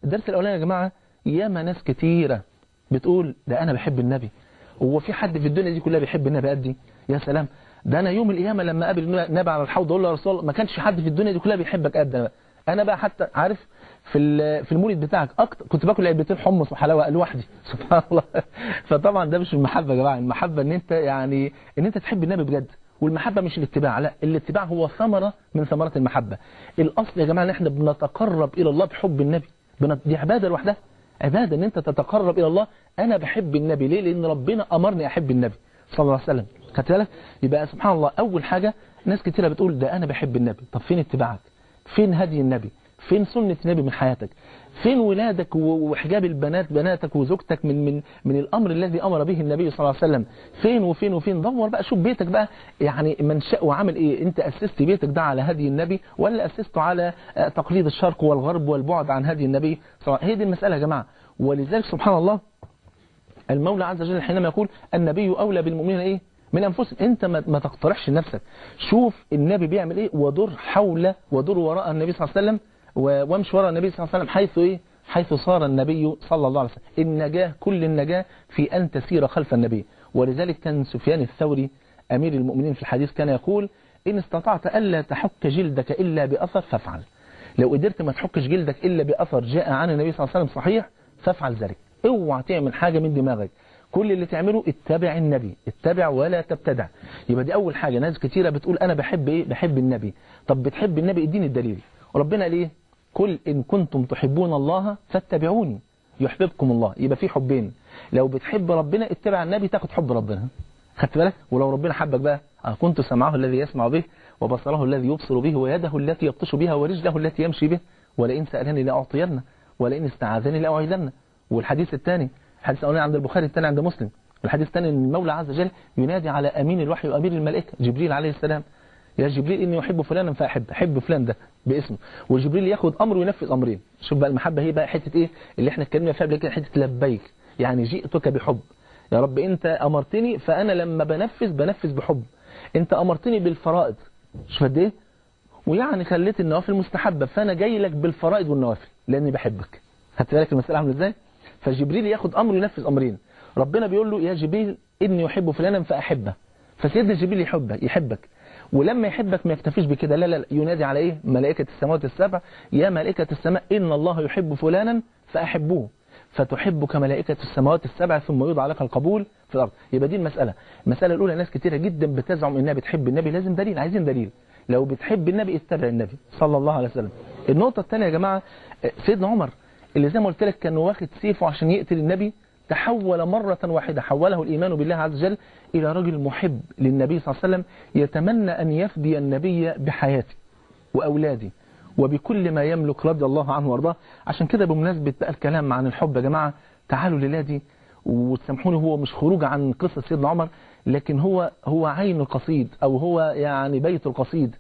الدرس الاولاني يا جماعه، ياما ناس كتيره بتقول ده انا بحب النبي، هو في حد في الدنيا دي كلها بيحب النبي قدي؟ يا سلام، ده انا يوم القيامه لما اقابل النبي على الحوض اقول له يا رسول الله ما كانش حد في الدنيا دي كلها بيحبك قد انا بقى حتى عارف في المولد بتاعك اكتر كنت باكل علبتين حمص وحلاوه لوحدي سبحان الله. فطبعا ده مش المحبه يا جماعه، المحبه ان انت يعني ان انت تحب النبي بجد، والمحبه مش الاتباع، لا الاتباع هو ثمره من ثمرات المحبه. الاصل يا جماعه ان احنا بنتقرب الى الله بحب النبي، دي عباده لوحدها، عباده ان انت تتقرب الى الله. انا بحب النبي ليه؟ لان ربنا امرني احب النبي صلى الله عليه وسلم. خدت بالك؟ يبقى سبحان الله اول حاجه ناس كتيره بتقول ده انا بحب النبي، طب فين اتباعك؟ فين هدي النبي؟ فين سنة النبي من حياتك؟ فين ولادك وحجاب البنات بناتك وزوجتك من الأمر الذي أمر به النبي صلى الله عليه وسلم؟ فين وفين وفين؟ دور بقى، شوف بيتك بقى يعني منشأ وعمل إيه؟ أنت أسست بيتك ده على هدي النبي ولا أسسته على تقليد الشرق والغرب والبعد عن هدي النبي صلى الله عليه وسلم؟ هي دي المسألة يا جماعة. ولذلك سبحان الله المولى عز وجل حينما يقول النبي أولى بالمؤمنين إيه؟ من أنفسهم. أنت ما تقترحش نفسك، شوف النبي بيعمل إيه ودور وراء النبي صلى الله عليه وسلم وامشي وراء النبي صلى الله عليه وسلم حيث إيه؟ حيث صار النبي صلى الله عليه وسلم. النجاة كل النجاة في أن تسير خلف النبي. ولذلك كان سفيان الثوري أمير المؤمنين في الحديث كان يقول إن استطعت ألا تحك جلدك إلا بأثر فافعل. لو قدرت ما تحكش جلدك إلا بأثر جاء عن النبي صلى الله عليه وسلم صحيح فافعل ذلك. اوعى تعمل حاجة من دماغك، كل اللي تعمله اتبع النبي، اتبع ولا تبتدع. يبقى دي أول حاجة. ناس كتيرة بتقول أنا بحب إيه؟ بحب النبي. طب بتحب النبي اديني الدليل. وربنا ليه؟ قل إن كنتم تحبون الله فاتبعوني يحببكم الله. يبقى في حبين، لو بتحب ربنا اتبع النبي تاخد حب ربنا. خدت بالك؟ ولو ربنا حبك بقى كنت سمعه الذي يسمع به وبصره الذي يبصر به ويده التي يبطش بها ورجله التي يمشي به ولئن سألني لأعطينه ولئن استعاذني لأعيذنه. والحديث الثاني الحديث الأولاني عند البخاري الثاني عند مسلم. الحديث الثاني ان المولى عز وجل ينادي على أمين الوحي وأمير الملائكة جبريل عليه السلام، يا جبريل إني أحب فلانا فأحب فلان ده باسمه. وجبريل ياخد أمر وينفذ أمرين. شوف بقى المحبة هي بقى حتة إيه اللي احنا اتكلمنا فيها قبل كده، حتة لبيك، يعني جئتك بحب يا رب، أنت أمرتني فأنا لما بنفذ بحب. أنت أمرتني بالفرائض، شوف قد إيه، ويعني خليت النوافل مستحبة فأنا جاي لك بالفرائض والنوافل لأني بحبك. خدت بالك المسألة عامله إزاي؟ فجبريل ياخد أمر وينفذ أمرين. ربنا بيقول له يا جبريل إني أحب فلانا فأحبه، فسيدنا جبريل يحبك. ولما يحبك ما يكتفيش بكده، لا ينادي على ايه؟ ملائكة السماوات السبع يا ملائكة السماء إن الله يحب فلانا فأحبوه، فتحبك ملائكة السماوات السبع ثم يوضع لك القبول في الأرض. يبقى دي المسألة الأولى. ناس كتيرة جدا بتزعم إنها بتحب النبي، لازم دليل، عايزين دليل. لو بتحب النبي اتبع النبي صلى الله عليه وسلم. النقطة الثانية يا جماعة، سيدنا عمر اللي زي ما قلت لك كان واخد سيفه عشان يقتل النبي، تحول مرة واحدة، حوله الإيمان بالله عز وجل إلى رجل محب للنبي صلى الله عليه وسلم، يتمنى أن يفدي النبي بحياته وأولادي وبكل ما يملك رضي الله عنه وارضاه. عشان كده بمناسبة بقى الكلام عن الحب يا جماعة، تعالوا للادي وتسامحوني، هو مش خروج عن قصة سيدنا عمر، لكن هو عين القصيد أو هو يعني بيت القصيد